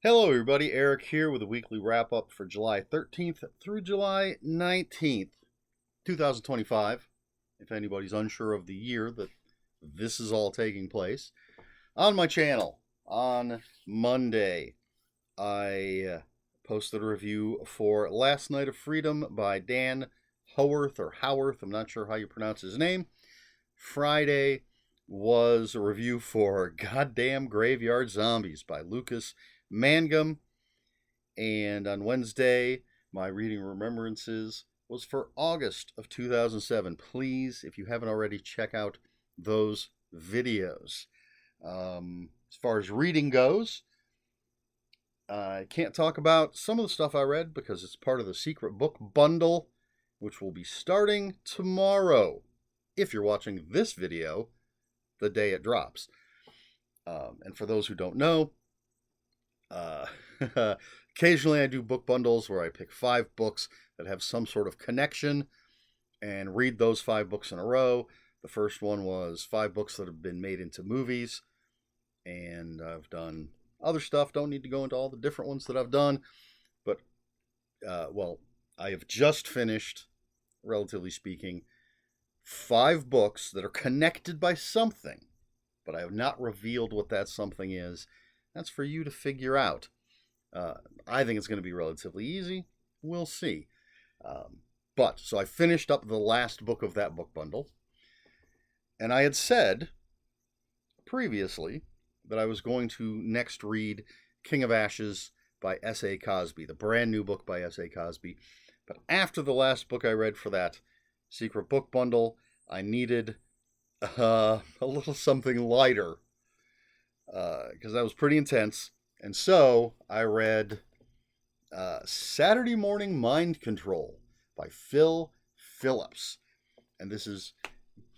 Hello, everybody. Eric here with a weekly wrap up for July 13th through July 19th, 2025. If anybody's unsure of the year that this is all taking place, on my channel on Monday, I posted a review for Last Night of Freedom by Dan Howarth or Howarth. I'm not sure how you pronounce his name. Friday was a review for Goddamn Graveyard Zombies by Lucas Mangum. And on Wednesday, my reading remembrances was for August of 2007. Please, if you haven't already, check out those videos. As far as reading goes, I can't talk about some of the stuff I read because it's part of the secret book bundle, which will be starting tomorrow. If you're watching this video, the day it drops. And for those who don't know, occasionally I do book bundles where I pick 5 books that have some sort of connection and read those 5 books in a row. The first one was 5 books that have been made into movies, and I've done other stuff. Don't need to go into all the different ones that I've done, but I have just finished, relatively speaking, 5 books that are connected by something, but I have not revealed what that something is. That's for you to figure out. I think it's going to be relatively easy. We'll see. So I finished up the last book of that book bundle. And I had said previously that I was going to next read King of Ashes by S.A. Cosby, the brand new book by S.A. Cosby. But after the last book I read for that secret book bundle, I needed a little something lighter because that was pretty intense. And so I read Saturday Morning Mind Control by Phil Phillips. And this is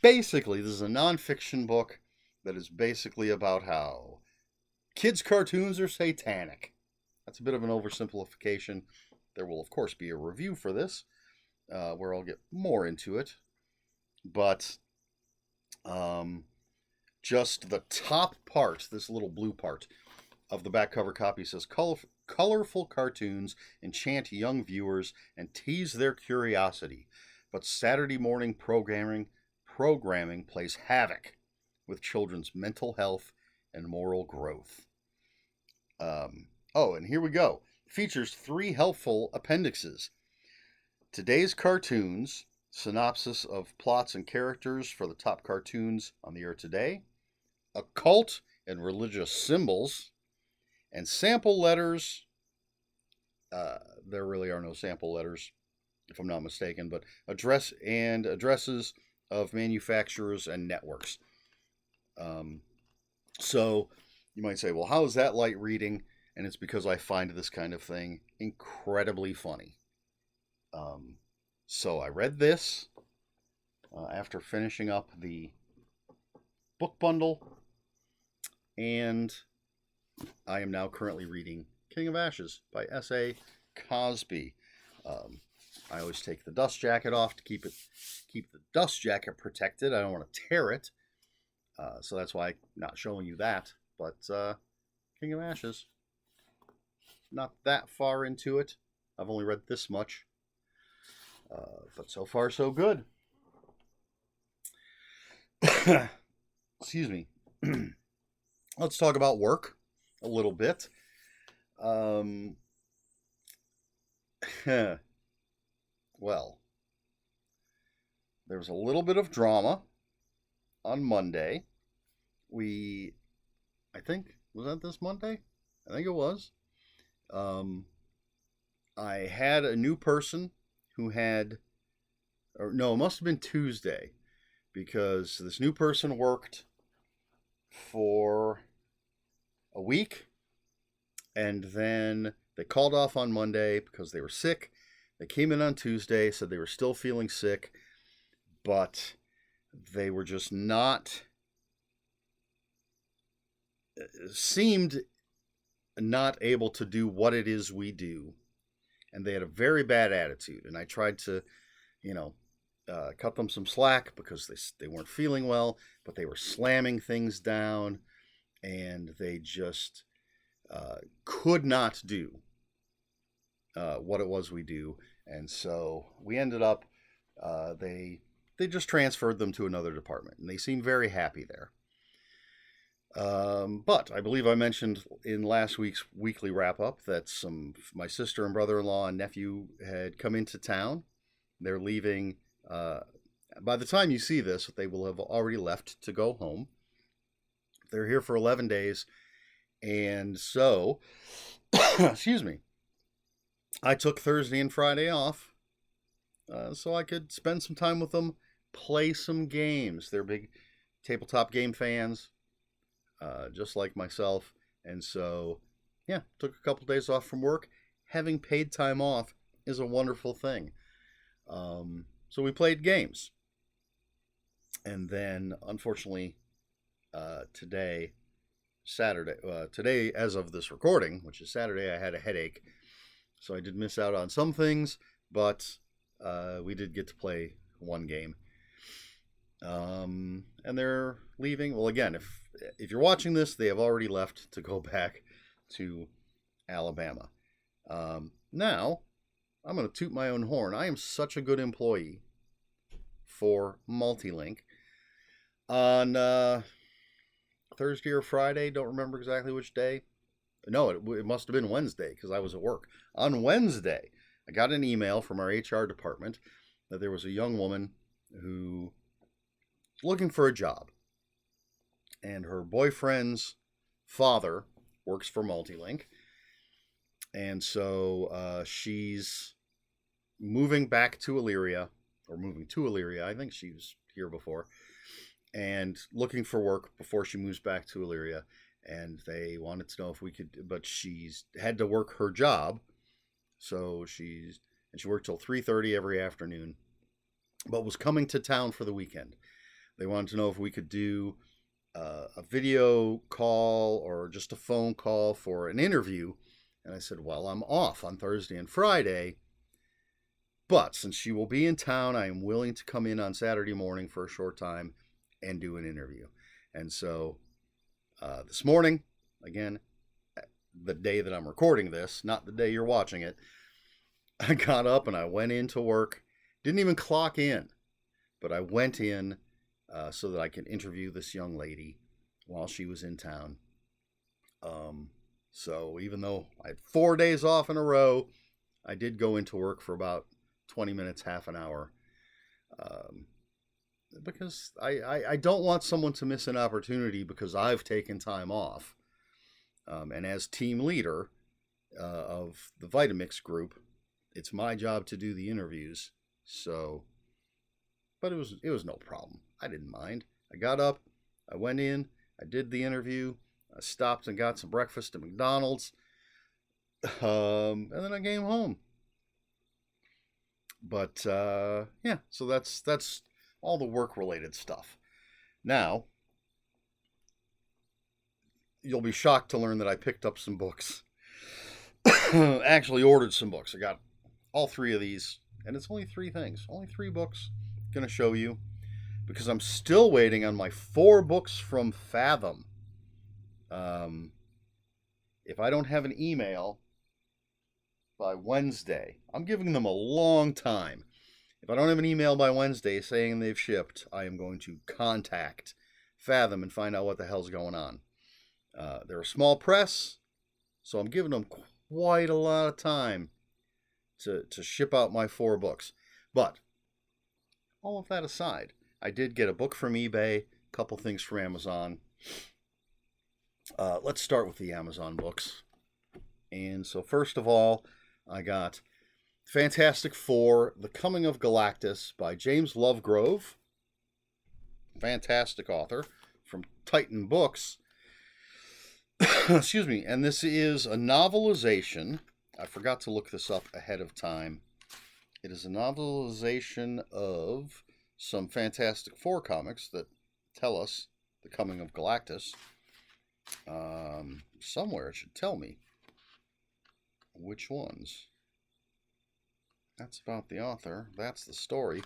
a nonfiction book that is basically about how kids' cartoons are satanic. That's a bit of an oversimplification. There will, of course, be a review for this where I'll get more into it. But just the top part, this little blue part of the back cover copy says, colorful cartoons enchant young viewers and tease their curiosity, but Saturday morning programming plays havoc with children's mental health and moral growth. And here we go. It features 3 helpful appendixes. Today's cartoons, synopsis of plots and characters for the top cartoons on the air today, occult and religious symbols, and sample letters. There really are no sample letters, if I'm not mistaken, but addresses of manufacturers and networks. So you might say, well, how is that light reading? And it's because I find this kind of thing incredibly funny. So I read this after finishing up the book bundle, and I am now currently reading King of Ashes by S.A. Cosby. I always take the dust jacket off to keep the dust jacket protected. I don't want to tear it, so that's why I'm not showing you that. But King of Ashes, not that far into it. I've only read this much, but so far so good. Excuse me. Let's talk about work a little bit. Well, there was a little bit of drama on Monday. I think, was that this Monday? I think it was. I had a new person who it must have been Tuesday, because this new person worked for a week, and then they called off on Monday because they were sick. They came in on Tuesday, said they were still feeling sick, but they were just seemed not able to do what it is we do. And they had a very bad attitude. And I tried to, cut them some slack because they weren't feeling well, but they were slamming things down, and they just could not do what it was we do. And so we ended up, they just transferred them to another department, and they seem very happy there. But I believe I mentioned in last week's weekly wrap-up that my sister and brother-in-law and nephew had come into town. They're leaving. By the time you see this, they will have already left to go home. They're here for 11 days. And so, excuse me, I took Thursday and Friday off so I could spend some time with them, play some games. They're big tabletop game fans, just like myself. And so, yeah, took a couple days off from work. Having paid time off is a wonderful thing. So we played games. And then, unfortunately, today, as of this recording, which is Saturday, I had a headache. So I did miss out on some things, but we did get to play one game. And they're leaving. Well, again, if you're watching this, they have already left to go back to Alabama. Now, I'm going to toot my own horn. I am such a good employee for Multilink. On Thursday or Friday, don't remember exactly which day. No, it must have been Wednesday because I was at work. On Wednesday, I got an email from our HR department that there was a young woman who was looking for a job. And her boyfriend's father works for Multilink. And so she's moving back to Elyria, or moving to Elyria. I think she was here before. And looking for work before she moves back to Elyria. And they wanted to know if we could, but she's had to work her job. So she worked till 3:30 every afternoon, but was coming to town for the weekend. They wanted to know if we could do a video call or just a phone call for an interview. And I said, well, I'm off on Thursday and Friday, but since she will be in town, I am willing to come in on Saturday morning for a short time and do an interview. And so this morning, again, the day that I'm recording this, not the day you're watching it, I got up and I went into work. Didn't even clock in, but I went in so that I could interview this young lady while she was in town. So even though I had 4 days off in a row, I did go into work for about 20 minutes, half an hour. Because I don't want someone to miss an opportunity because I've taken time off. And as team leader of the Vitamix group, it's my job to do the interviews. So, but it was no problem. I didn't mind. I got up, I went in, I did the interview, I stopped and got some breakfast at McDonald's, and then I came home. But yeah, so that's all the work-related stuff. Now, you'll be shocked to learn that I picked up some books. Actually ordered some books. I got all three of these, and it's only three things. Only 3 books I'm going to show you, because I'm still waiting on my 4 books from Fathom. If I don't have an email by Wednesday, I'm giving them a long time. If I don't have an email by Wednesday saying they've shipped, I am going to contact Fathom and find out what the hell's going on. They're a small press, so I'm giving them quite a lot of time to ship out my 4 books. But all of that aside, I did get a book from eBay, a couple things from Amazon. Let's start with the Amazon books. And so first of all, I got Fantastic Four, The Coming of Galactus by James Lovegrove. Fantastic author from Titan Books. Excuse me. And this is a novelization. I forgot to look this up ahead of time. It is a novelization of some Fantastic Four comics that tell us The Coming of Galactus. Somewhere it should tell me which ones. That's about the author. That's the story.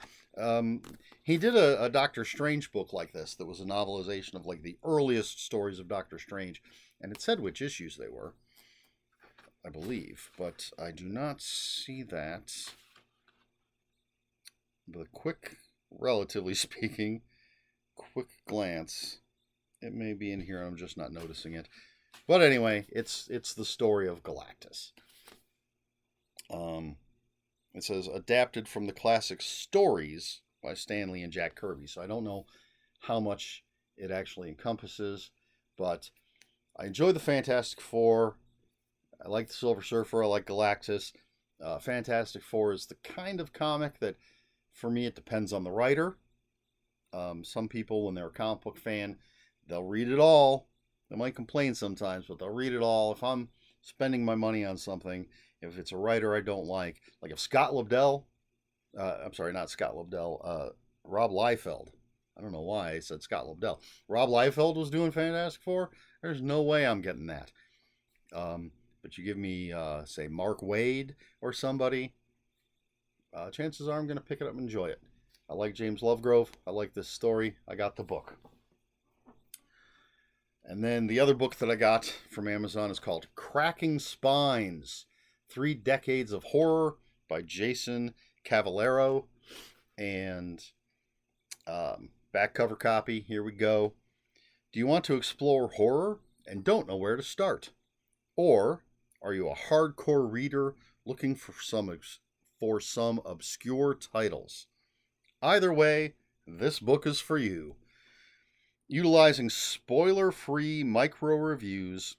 He did a Doctor Strange book like this that was a novelization of like the earliest stories of Doctor Strange, and it said which issues they were. I believe, but I do not see that. But relatively speaking, quick glance, it may be in here. I'm just not noticing it. But anyway, it's the story of Galactus. It says adapted from the classic stories by Stan Lee and Jack Kirby. So I don't know how much it actually encompasses, but I enjoy the Fantastic Four. I like the Silver Surfer. I like Galactus. Fantastic Four is the kind of comic that, for me, it depends on the writer. Some people, when they're a comic book fan, they'll read it all. They might complain sometimes, but they'll read it all. If I'm spending my money on something, if it's a writer I don't like if Scott Lobdell, I'm sorry, not Scott Lobdell, Rob Liefeld. I don't know why I said Scott Lobdell. Rob Liefeld was doing Fantastic Four. There's no way I'm getting that. But you give me, say, Mark Waid or somebody, chances are I'm going to pick it up and enjoy it. I like James Lovegrove. I like this story. I got the book. And then the other book that I got from Amazon is called Cracking Spines, 3 Decades of Horror by Jason Cavallero. And back cover copy, here we go. Do you want to explore horror and don't know where to start? Or are you a hardcore reader looking for some obscure titles? Either way, this book is for you. Utilizing spoiler-free micro-reviews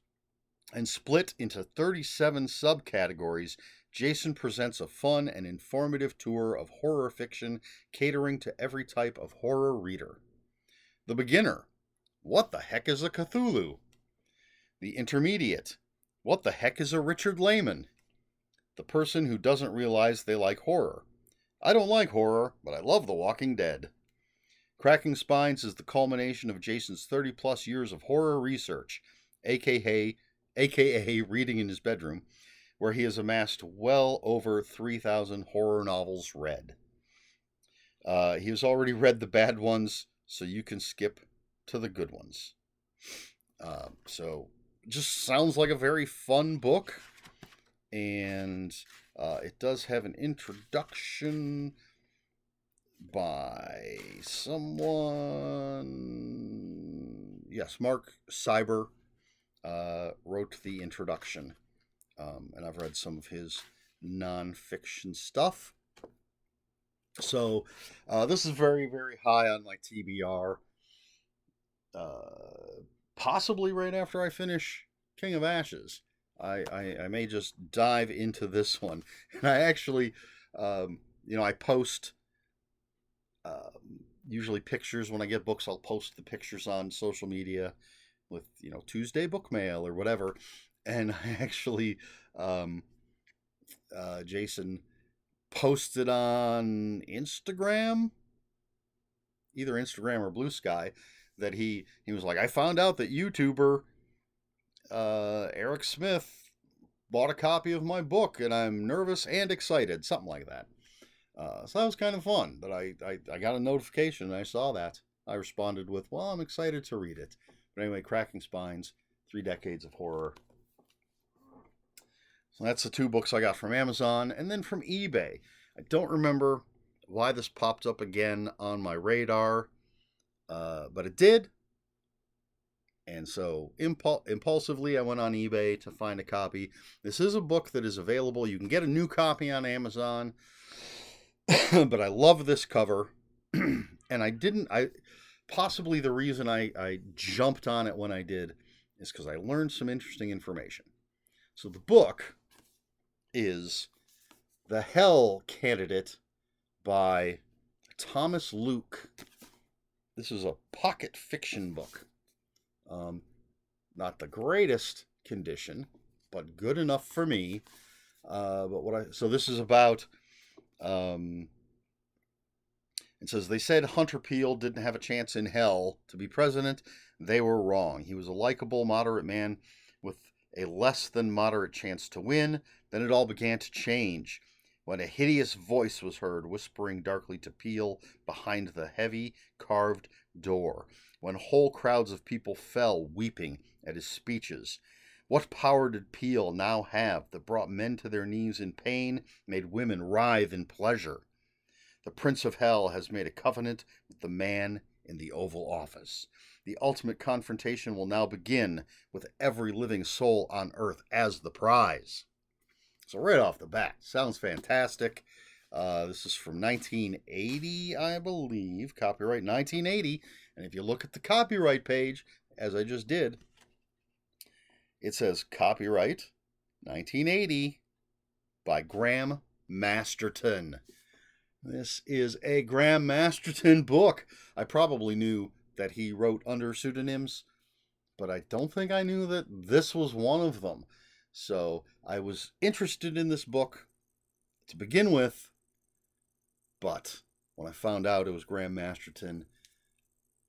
and split into 37 subcategories, Jason presents a fun and informative tour of horror fiction catering to every type of horror reader. The beginner, what the heck is a Cthulhu? The intermediate, what the heck is a Richard Lehman? The person who doesn't realize they like horror. I don't like horror, but I love The Walking Dead. Cracking Spines is the culmination of Jason's 30-plus years of horror research, aka reading in his bedroom, where he has amassed well over 3,000 horror novels read. He has already read the bad ones, so you can skip to the good ones. So, just sounds like a very fun book, and it does have an introduction by someone. Yes, Mark Cyber wrote the introduction, and I've read some of his nonfiction stuff. So this is very, very high on my TBR. Possibly right after I finish King of Ashes, I may just dive into this one. And I actually, I post usually pictures when I get books. I'll post the pictures on social media with, Tuesday book mail or whatever. And I actually, Jason posted on Instagram, either Instagram or Bluesky, that he was like, I found out that YouTuber Eric Smith bought a copy of my book and I'm nervous and excited, something like that. So that was kind of fun, but I got a notification and I saw that. I responded with, well, I'm excited to read it. But anyway, Cracking Spines, 3 Decades of Horror. So that's the 2 books I got from Amazon. And then from eBay. I don't remember why this popped up again on my radar, but it did. And so impulsively, I went on eBay to find a copy. This is a book that is available. You can get a new copy on Amazon. But I love this cover. And possibly the reason I jumped on it when I did is because I learned some interesting information. So the book is The Hell Candidate by Thomas Luke. This is a pocket fiction book. Not the greatest condition, but good enough for me. So this is about, it says, they said Hunter Peel didn't have a chance in hell to be president. They were wrong. He was a likable, moderate man with a less than moderate chance to win. Then it all began to change when a hideous voice was heard whispering darkly to Peel behind the heavy carved door, when whole crowds of people fell weeping at his speeches, What power did Peel now have that brought men to their knees in pain, made women writhe in pleasure? The Prince of Hell has made a covenant with the man in the Oval Office. The ultimate confrontation will now begin with every living soul on Earth as the prize. So right off the bat, sounds fantastic. This is from 1980, I believe. Copyright 1980. And if you look at the copyright page, as I just did, it says copyright 1980 by Graham Masterton. This is a Graham Masterton book. I probably knew that he wrote under pseudonyms, but I don't think I knew that this was one of them. So I was interested in this book to begin with, but when I found out it was Graham Masterton,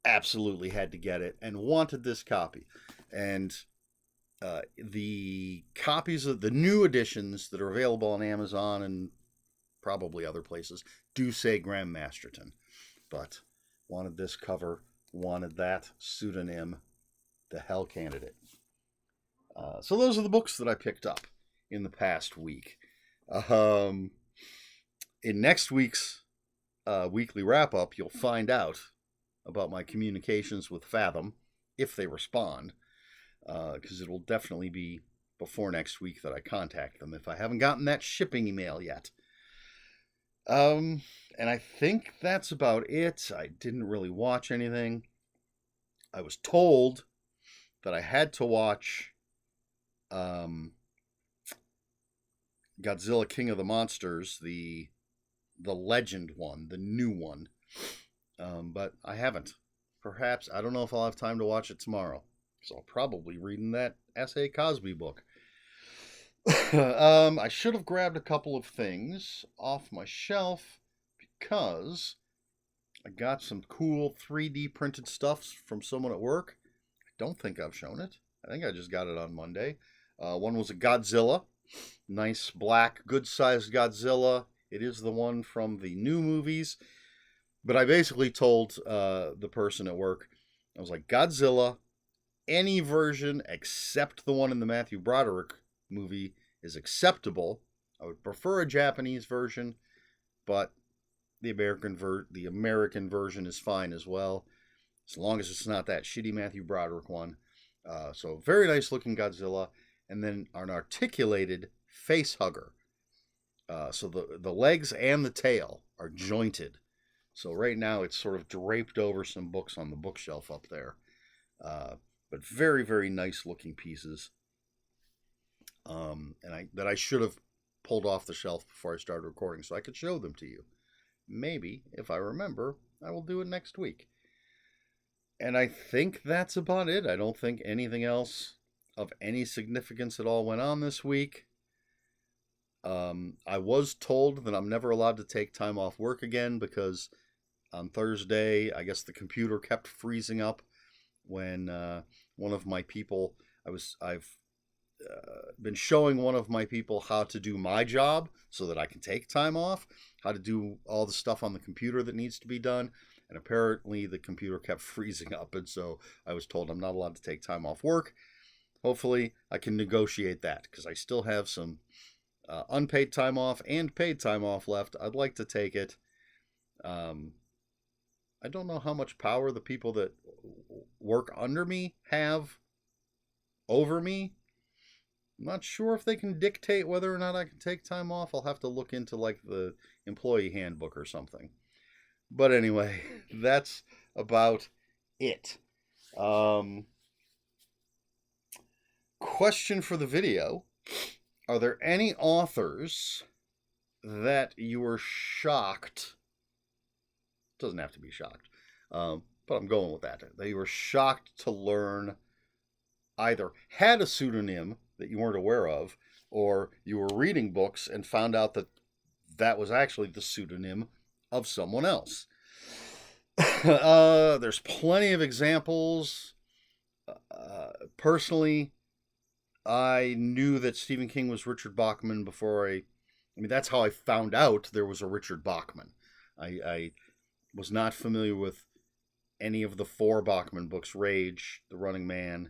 absolutely had to get it and wanted this copy. And the copies of the new editions that are available on Amazon and probably other places do say Graham Masterton, but wanted this cover, wanted that pseudonym, the Hell Candidate. So those are the books that I picked up in the past week. In next week's weekly wrap-up, you'll find out about my communications with Fathom, if they respond, because it'll definitely be before next week that I contact them if I haven't gotten that shipping email yet. And I think that's about it. I didn't really watch anything. I was told that I had to watch Godzilla King of the Monsters, the legend one, the new one. But I haven't. Perhaps, I don't know if I'll have time to watch it tomorrow. So I'll probably read that S.A. Cosby book. I should have grabbed a couple of things off my shelf because I got some cool 3D printed stuff from someone at work. I don't think I've shown it. I think I just got it on Monday. One was a Godzilla. Nice black, good-sized Godzilla. It is the one from the new movies. But I basically told the person at work, I was like, Godzilla, any version except the one in the Matthew Broderick movie is acceptable. I would prefer a Japanese version, but the American version is fine as well, as long as it's not that shitty Matthew Broderick one. So very nice looking Godzilla, and then an articulated face hugger. So the legs and the tail are jointed. So right now it's sort of draped over some books on the bookshelf up there. But very, very nice looking pieces. And I should have pulled off the shelf before I started recording so I could show them to you. Maybe, if I remember, I will do it next week. And I think that's about it. I don't think anything else of any significance at all went on this week. I was told that I'm never allowed to take time off work again because on Thursday, I guess the computer kept freezing up when one of my people, I've been showing one of my people how to do my job so that I can take time off, how to do all the stuff on the computer that needs to be done. And apparently the computer kept freezing up. And so I was told I'm not allowed to take time off work. Hopefully I can negotiate that because I still have some unpaid time off and paid time off left. I'd like to take it. I don't know how much power the people that work under me have over me. I'm not sure if they can dictate whether or not I can take time off. I'll have to look into like the employee handbook or something. But anyway, that's about it. Question for the video. Are there any authors that you were shocked? Doesn't have to be shocked. But I'm going with that. That you were shocked to learn either had a pseudonym that you weren't aware of, or you were reading books and found out that that was actually the pseudonym of someone else. There's plenty of examples. Personally, I knew that Stephen King was Richard Bachman before I mean, that's how I found out there was a Richard Bachman. I was not familiar with any of the 4 Bachman books, Rage, The Running Man,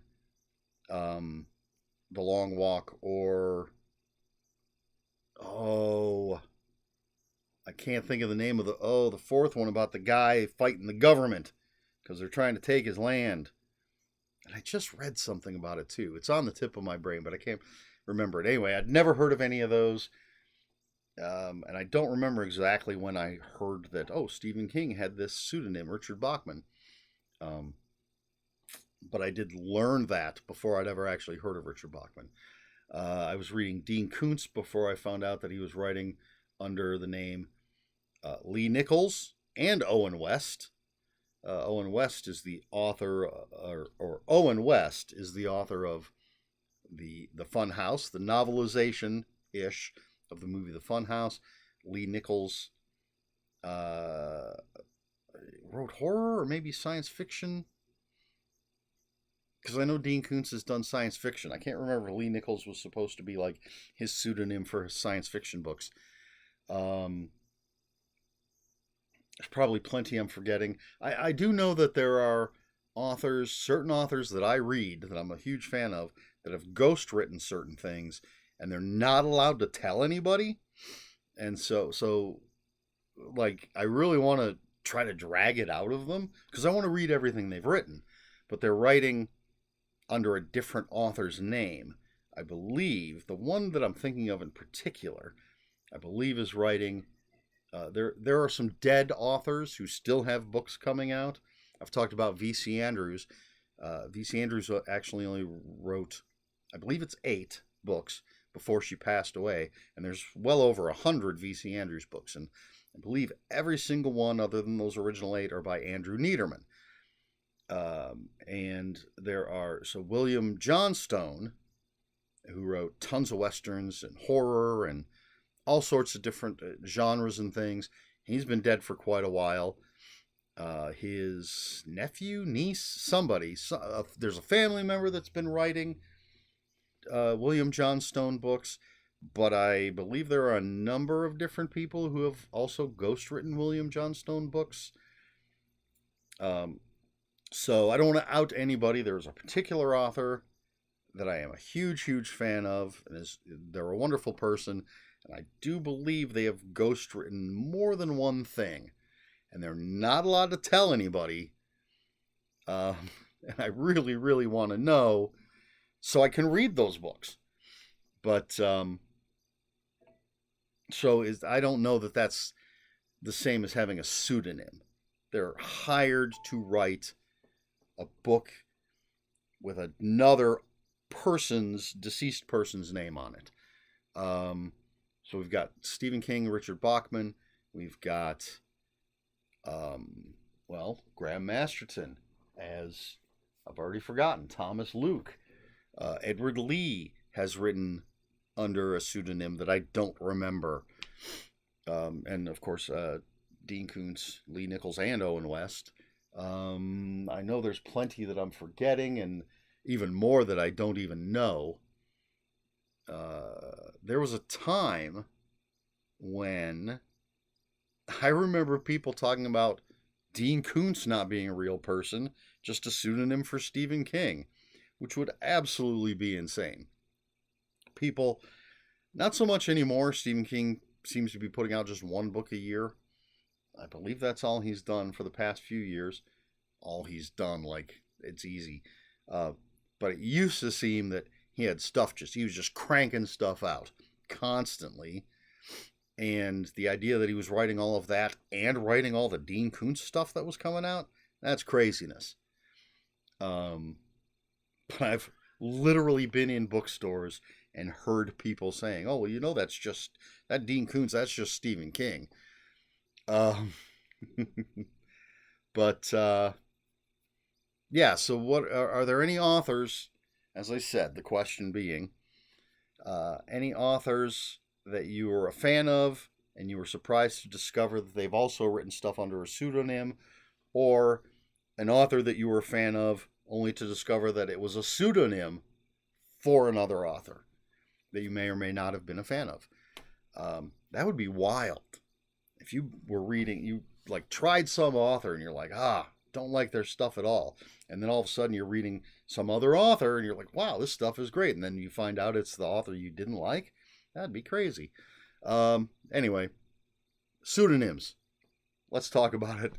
The Long Walk, or oh, I can't think of the name of the fourth one about the guy fighting the government because they're trying to take his land. And I just read something about it too. It's on the tip of my brain, but I can't remember it. Anyway, I'd never heard of any of those. And I don't remember exactly when I heard that, oh, Stephen King had this pseudonym, Richard Bachman. Um, but I did learn that before I'd ever actually heard of Richard Bachman. I was reading Dean Koontz before I found out that he was writing under the name Lee Nichols and Owen West. Owen West is the author, or Owen West is the author of the Fun House, the novelization ish of the movie The Fun House. Lee Nichols wrote horror or maybe science fiction. Because I know Dean Koontz has done science fiction. I can't remember if Lee Nichols was supposed to be like his pseudonym for his science fiction books. There's probably plenty I'm forgetting. I do know that there are authors, certain authors that I read that I'm a huge fan of, that have ghost written certain things, and they're not allowed to tell anybody. And so like, I really want to try to drag it out of them because I want to read everything they've written, but they're writing under a different author's name. I believe the one that I'm thinking of in particular, I believe is writing. There are some dead authors who still have books coming out. I've talked about V.C. Andrews. V.C. Andrews actually only wrote, I believe it's 8 books before she passed away, and there's well over 100 V.C. Andrews books, and I believe every single one other than those original 8 are by Andrew Niederman. And there are, so William Johnstone, who wrote tons of westerns and horror and all sorts of different genres and things. He's been dead for quite a while. His nephew, niece, somebody, there's a family member that's been writing William Johnstone books, but I believe there are a number of different people who have also ghostwritten William Johnstone books. So I don't want to out anybody. There's a particular author that I am a huge, huge fan of, and they're a wonderful person, and I do believe they have ghostwritten more than one thing, and they're not allowed to tell anybody. And I really, really want to know so I can read those books. But I don't know that that's the same as having a pseudonym. They're hired to write a book with another deceased person's name on it. So we've got Stephen King, Richard Bachman. We've got, Graham Masterton, as I've already forgotten, Thomas Luke. Edward Lee has written under a pseudonym that I don't remember. And of course, Dean Koontz, Lee Nichols, and Owen West. I know there's plenty that I'm forgetting, and even more that I don't even know. There was a time when I remember people talking about Dean Koontz not being a real person, just a pseudonym for Stephen King, which would absolutely be insane. People, not so much anymore. Stephen King seems to be putting out just one book a year. I believe that's all he's done for the past few years. All he's done, like, it's easy. But it used to seem that he had he was just cranking stuff out constantly. And the idea that he was writing all of that and writing all the Dean Koontz stuff that was coming out, that's craziness. But I've literally been in bookstores and heard people saying, oh, well, that Dean Koontz, that's just Stephen King. But yeah, so what are there any authors, as I said, the question being, any authors that you were a fan of and you were surprised to discover that they've also written stuff under a pseudonym, or an author that you were a fan of only to discover that it was a pseudonym for another author that you may or may not have been a fan of? That would be wild. If you were reading, you like tried some author and you're like, don't like their stuff at all. And then all of a sudden you're reading some other author and you're like, wow, this stuff is great. And then you find out it's the author you didn't like. That'd be crazy. Anyway, pseudonyms. Let's talk about it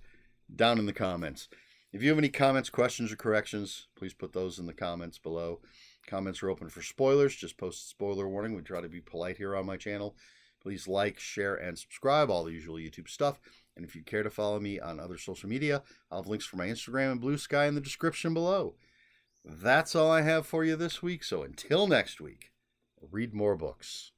down in the comments. If you have any comments, questions, or corrections, please put those in the comments below. Comments are open for spoilers. Just post a spoiler warning. We try to be polite here on my channel. Please like, share, and subscribe, all the usual YouTube stuff. And if you care to follow me on other social media, I'll have links for my Instagram and Bluesky in the description below. That's all I have for you this week. So until next week, read more books.